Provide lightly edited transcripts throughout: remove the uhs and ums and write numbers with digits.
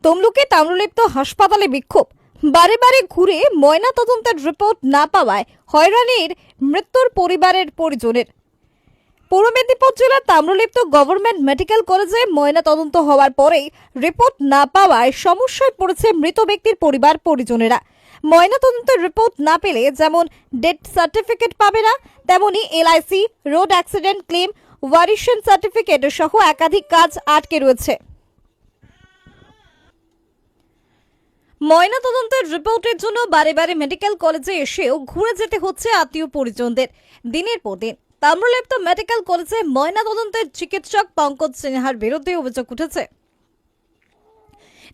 তমলুকে তাম্রলিপ্ত হাসপাতালে বিক্ষোভ। বারে বারে ঘুরে ময়না তদন্তের রিপোর্ট না পাওয়ায় হয়রানির মৃত্যুর পরিবারের পরিজনের। পূর্ব মেদিনীপুর জেলার তাম্রলিপ্ত গভর্নমেন্ট মেডিকেল কলেজে ময়না তদন্ত হওয়ার পরেই রিপোর্ট না পাওয়ায় সমস্যায় পড়েছে মৃত ব্যক্তির পরিবার পরিজনেরা। ময়না তদন্তের রিপোর্ট না পেলে যেমন ডেথ সার্টিফিকেট পাবে না, তেমনি এলআইসি, রোড অ্যাক্সিডেন্ট ক্লেম, ওয়ারিশন সার্টিফিকেট সহ একাধিক কাজ আটকে রয়েছে। ময়না তদন্তের রিপোর্টের জন্য বারে বারে মেডিকেল কলেজে এসেও ঘুরে যেতে হচ্ছে আত্মীয় পরিজনদের। দিনের পর দিন তাম্রলিপ্ত মেডিকেল কলেজে ময়না তদন্তের চিকিৎসক পঙ্কজ সিনহার বিরুদ্ধে অভিযোগ উঠেছে।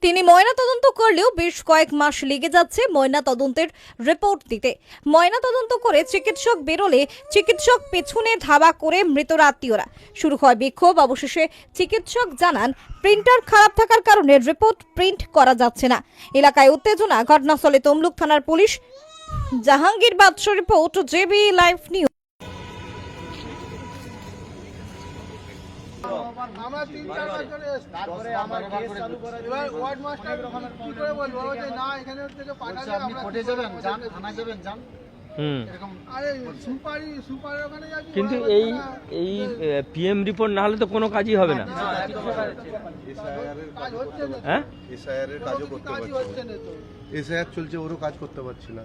তিনি ময়না তদন্ত করলেও বেশ কয়েক মাস লেগে যাচ্ছে ময়না তদন্তের রিপোর্ট দিতে। ময়না তদন্ত করে চিকিৎসক বেরোলে চিকিৎসক পেছনে ধাওয়া করে মৃতর আত্মীয়রা। শুরু হয় বিক্ষোভ। অবশেষে চিকিৎসক জানান প্রিন্টার খারাপ থাকার কারণে রিপোর্ট প্রিন্ট করা যাচ্ছে না। এলাকায় উত্তেজনা। ঘটনাস্থলে তমলুক থানার পুলিশ। জাহাঙ্গীর বাদশা রিপোর্ট, জেবি লাইভ নিউজ। আমরা 3-4 বার করে তারপরে আমার কেস চালু করে এবার ওয়ার্ড মাস্টার কি করে বলবো যে না এখানে থেকে পাঠালে আপনি কোর্টে যাবেন, যান থানা যাবেন, যান এরকম। আরে সুপারের ওখানে যাচ্ছি, কিন্তু এই পিএম রিপোর্ট না হলে তো কোনো কাজই হবে না। কাজ হচ্ছে না। হ্যাঁ, এসআইআর এর কাজও করতে কাজই পারছি হচ্ছে না। না তো। এসআইআর চলছে, ওরও কাজ করতে পারছি না,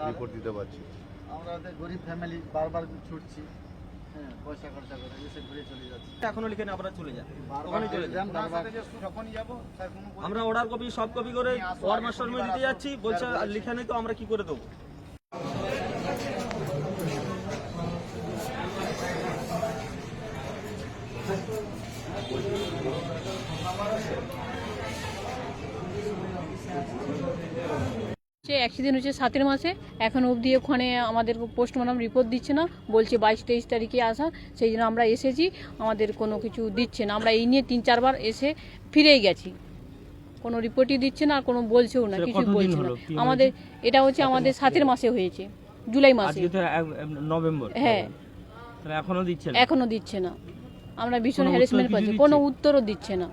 রিপোর্ট দিতে পারছি না। আমরা গরিব ফ্যামিলি, বারবার ছুটছি, হ্যাঁ পয়সা খরচা করে এসে ঘুরে চলে যাচ্ছি। এখনো লিখে না, আপনারা চলে যান, ওখানে চলে যান, বারবার যখনই যাবো স্যার কোনো আমরা অর্ডার কপি সব কপি করে ওয়ার্ড মাস্টার রুমে দিতে যাচ্ছি, বলছে আর লিখে নেই তো আমরা কি করে দেবো। অ্যাক্সিডেন্ট হচ্ছে 7 মাসে, এখন অবধি ওখানে আমাদের পোস্টমর্টম রিপোর্ট দিচ্ছে না, বলছে 22-23 তারিখে আসা। সেই জন্য আমরা এসেছি, আমাদের কোনো কিছু দিচ্ছে না। আমরা এই নিয়ে 3-4 বার এসে ফিরেই গেছি, কোনো রিপোর্টই দিচ্ছে না আর কোনো বলছেও না, কিছু বলছে না। আমাদের এটা হচ্ছে আমাদের 7 মাসে হয়েছে, জুলাই মাসে। আজকে তো নভেম্বর। হ্যাঁ, তাহলে এখনো দিচ্ছে না। এখনো দিচ্ছে না। আমরা ভীষণ হ্যারাসমেন্ট পাচ্ছি, কোনো উত্তরও দিচ্ছে না।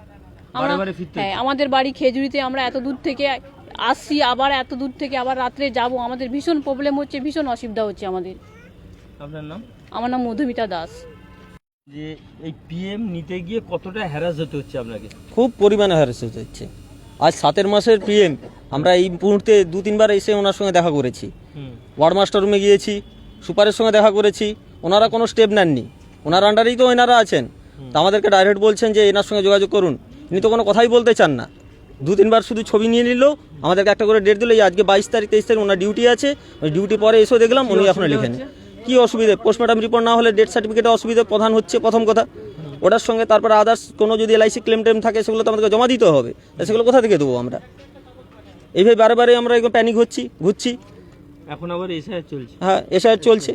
আমরা হ্যাঁ, আমাদের বাড়ি খেজুরিতে, আমরা এত দূর থেকে আসছি, আবার এত দূর থেকে আবার রাত্রে যাব, আমাদের ভীষণ প্রবলেম হচ্ছে, ভীষণ অসুবিধা হচ্ছে আমাদের। আপনার নাম? আমার নাম মধুমিতা দাস। যে এই পিএম নিতে গিয়ে কতটা হ্যারাস হতে হচ্ছে আপনাকে? খুব পরিমাণে হ্যারাস হচ্ছে। আজ 7 মাসের পিএম, আমরা এই মুহূর্তে 2-3 বার এসে ওনার সঙ্গে দেখা করেছি। ওয়ার্ড মাস্টার রুমে গিয়েছি, সুপারের সঙ্গে দেখা করেছি, ওনারা কোনো স্টেপ নেননি। ওনার আন্ডারেই তো এনারা আছেন, তো আমাদেরকে ডাইরেক্ট বলছেন যে এনার সঙ্গে যোগাযোগ করুন। ইনি তো কোনো কথাই বলতে চান না। 2-3 বার শুধু ছবি নিয়ে নিল, আমাদেরকে একটা করে ডেট দিল, এই আজকে 22 তারিখ 23 তারিখ ওনার ডিউটি আছে। ওই ডিউটি পরে এসেও দেখলাম উনি এখনো লিখেন। কি অসুবিধে? পোস্টমর্টম রিপোর্ট না হলে ডেথ সার্টিফিকেটে অসুবিধা প্রধান হচ্ছে প্রথম কথা। ওটার সঙ্গে তারপরে আদার্স কোনো যদি এলআইসি ক্লেম টেম থাকে সেগুলো তো আমাদেরকে জমা দিতে হবে, সেগুলো কোথা থেকে দেবো আমরা? এইভাবে বারে বারে আমরা একদম প্যানিক হচ্ছি, ঘুরছি। এখন আবার এসআইআর চলছে। হ্যাঁ, এসআইআর চলছে,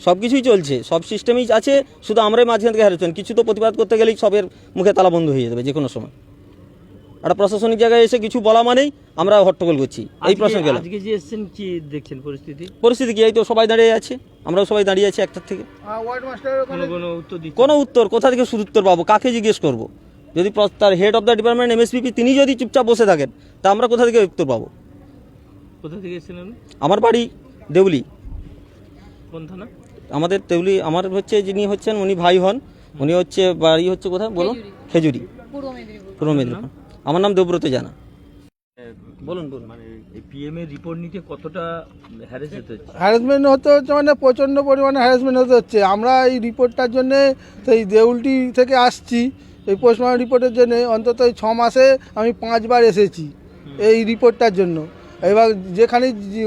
সব কিছুই চলছে, সব সিস্টেমেই আছে, শুধু আমরাই মাঝখান থেকে হারাচ্ছেন। কিছু তো প্রতিবাদ করতে গেলেই সবের মুখে তালা বন্ধ হয়ে যাবে যে কোনো সময়। একটা প্রশাসনিক জায়গায় এসে কিছু বলা মানেই আমরা হট্টগোল করছি। এই প্রশ্ন গেলাম, আজকে যে এসেছেন কি দেখছেন পরিস্থিতি কি? এই তো সবাই দাঁড়িয়ে আছে, আমরাও সবাই দাঁড়িয়ে আছি একটার থেকে। ওয়ার্ড মাস্টারের ওখানে কোনো উত্তর দিচ্ছে? কোনো উত্তর কোথা থেকে শুধু উত্তর পাবো? কাকে জিজ্ঞেস করবো? যদি তার হেড অফ দ্য ডিপার্টমেন্ট এমএসপিপি তিনি যদি চুপচাপ বসে থাকেন, তা আমরা কোথা থেকে উত্তর পাবো? কোথা থেকে এসেছেন? আমার বাড়ি দেউলি। কোন থানা? আমাদের দেউলি। আমার হচ্ছে যিনি হচ্ছেন উনি ভাই হন, উনি হচ্ছে বাড়ি হচ্ছে কোথায় বলো? খেজুরি, পূর্ব মেদিনীপুর। আমার নাম দেবব্রত জানা। বলুন বলুন। মানে এই পিএম এর রিপোর্ট নিতে কতটা হ্যারাস হতে হচ্ছে? হ্যারাসমেন্ট হতে হচ্ছে, মানে প্রচণ্ড পরিমাণে হ্যারাসমেন্ট হতে হচ্ছে। আমরা এই রিপোর্টটার জন্যে সেই দেউলটি থেকে আসছি, এই পোস্টমর্টম রিপোর্টের জন্য অন্তত এই 6 মাসে আমি 5 বার এসেছি এই রিপোর্টটার জন্য। এবার যেখানে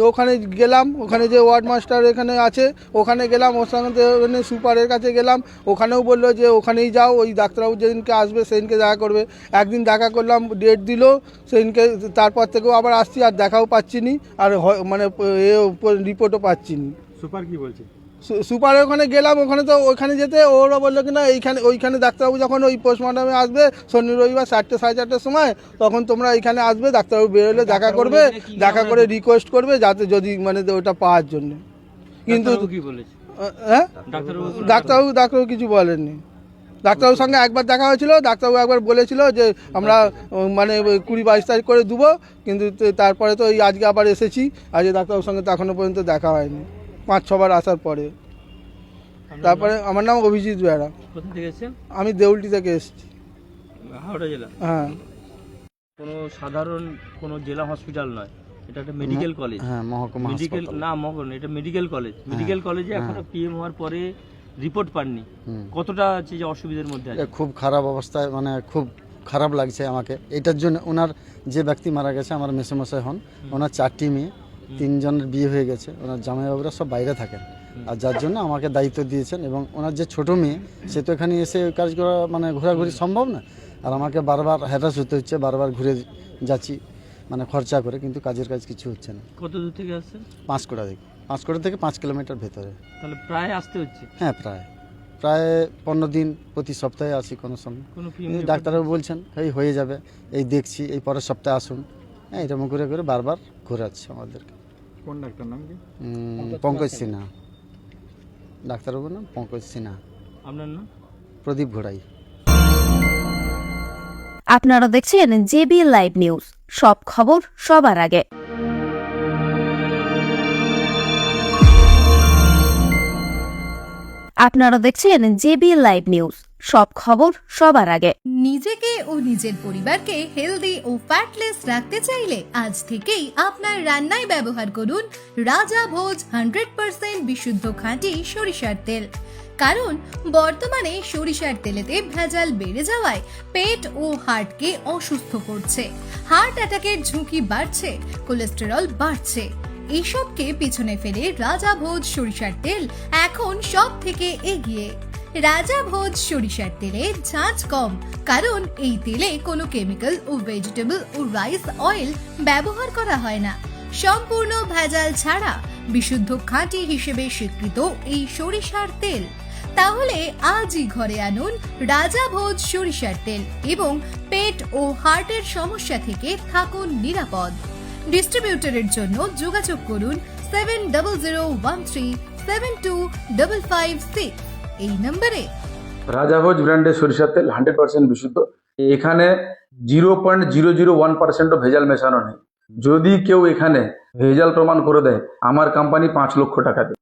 ওখানে গেলাম, ওখানে যে ওয়ার্ড মাস্টার এখানে আছে ওখানে গেলাম, ওর সঙ্গে সুপারের কাছে গেলাম, ওখানেও বললো যে ওখানেই যাও, ওই ডাক্তারবাবু যেদিনকে আসবে সেদিনকে দেখা করবে। একদিন দেখা করলাম, ডেট দিল, সেদিনকে তারপর থেকেও আবার আসছি, আর দেখাও পাচ্ছি নি, আর মানে রিপোর্টও পাচ্ছি নি। সুপার কি বলছে? সুপারের ওখানে গেলাম, ওখানে তো ওইখানে যেতে ওরা বললো কি না ওইখানে ডাক্তারবাবু যখন ওই পোস্টমর্টমে আসবে শনি রবিবার 4টে 4:30টার সময়, তখন তোমরা এইখানে আসবে, ডাক্তারবাবু বেরোলে দেখা করবে, দেখা করে রিকোয়েস্ট করবে যাতে যদি মানে ওটা পাওয়ার জন্য। কিন্তু কি বলেছে হ্যাঁ, ডাক্তারবাবু? ডাক্তারবাবু কিছু বলেননি, ডাক্তারবাবুর সঙ্গে একবার দেখা হয়েছিল, ডাক্তারবাবু একবার বলেছিল যে আমরা মানে 20-22 তারিখ করে দেবো, কিন্তু তারপরে তো এই আজকে আবার এসেছি, আজকে ডাক্তারবাবুর সঙ্গে তো এখনও পর্যন্ত দেখা হয়নি 5-6 বার আসার পরে। তারপরে আমার নাম অভিজিৎ বেড়া, কোথা থেকে এসেছেন? আমি দেউলটি থেকে এসেছি। হাওড়া জেলা। হ্যাঁ, কোনো সাধারণ কোনো জেলা হসপিটাল নয়, এটা একটা মেডিকেল কলেজ। হ্যাঁ, মহকুমা মেডিকেল না মহকুমা, এটা মেডিকেল কলেজ। মেডিকেল কলেজে এখনো পিএম হওয়ার পরে রিপোর্ট পাননি, কতটা হচ্ছে যে অসুবিধার মধ্যে আছে? খুব খারাপ অবস্থায়, মানে খুব খারাপ লাগছে আমাকে এটার জন্য। ওনার যে ব্যক্তি মারা গেছে আমার মেসোমশাই হন, ওনার 4টি মেয়ে, 3 জনের বিয়ে হয়ে গেছে, ওনার জামাইবাবুরা সব বাইরে থাকেন, আর যার জন্য আমাকে দায়িত্ব দিয়েছেন। এবং ওনার যে ছোট মেয়ে, সে তো এখানে এসে কাজ করা মানে ঘোরাঘুরি সম্ভব না, আর আমাকে বারবার হ্যারাস হতে হচ্ছে, বারবার ঘুরে যাচ্ছি মানে খরচা করে, কিন্তু কাজের কাজ কিছু হচ্ছে না। কত দূর থেকে আসছেন? পাঁচকোড়া থেকে 5 কিলোমিটার ভেতরে। তাহলে প্রায় আসতে হচ্ছে। হ্যাঁ, প্রায় 15 দিন প্রতি সপ্তাহে আসি কোনো সময়। কোনো কিন্তু ডাক্তারবাবু বলছেন হয়ে যাবে, এই দেখছি, এই পরের সপ্তাহে আসুন। হ্যাঁ, এরকম করে করে বারবার ঘোরাচ্ছে আমাদেরকে। কোন ডাক্তার নাম কি? পঙ্কজ সিনহা, ডাক্তারবাবুর নাম পঙ্কজ সিনহা। আপনার নাম? প্রদীপ ঘোড়াই। আপনারা দেখছেন জেবি লাইভ নিউজ, সব খবর সবার আগে। আপনারা দেখছেন জেবি লাইভ নিউজ, সব খবর সবার আগে। নিজেকে ও নিজের পরিবারকে হেলদি ও ফ্যাটলেস রাখতে চাইলে আজ থেকেই আপনার রান্নায় ব্যবহার করুন রাজা ভোজ 100% বিশুদ্ধ খাঁটি সরিষার তেল। কারণ বর্তমানে সরিষার তেলেতে ভেজাল বেড়ে যাওয়ায় পেট ও হার্টকে অসুস্থ করছে, হার্ট অ্যাটাকের ঝুঁকি বাড়ছে, কোলেস্টেরল বাড়ছে। এইসবকে পিছনে ফেলে রাজা ভোজ সরিষার তেল এখন সব থেকে এগিয়ে। রাজা ভোজ সরিষার তেলে ঝাঁঝ কম, কারণ এই তেলে কোনো কেমিক্যাল ও ভেজিটেবল ও রাইস অয়েল ব্যবহার করা হয় না। সম্পূর্ণ ভেজাল ছাড়া বিশুদ্ধ খাঁটি হিসেবে স্বীকৃত এই সরিষার তেল। তাহলে আজই ঘরে আনুন রাজা ভোজ সরিষার তেল এবং পেট ও হার্টের সমস্যা থেকে থাকুন নিরাপদ। ডিস্ট্রিবিউটরের জন্য যোগাযোগ করুন 7013725556 এই নম্বরে। রাজাভোজ ব্র্যান্ডের সরিষার তেল 100% বিশুদ্ধ। এখানে 0.001% ভেজাল মেশানো নেই। যদি কেউ এখানে ভেজাল প্রমাণ করে দেয়, আমার কোম্পানি 5 লক্ষ টাকা দেবে।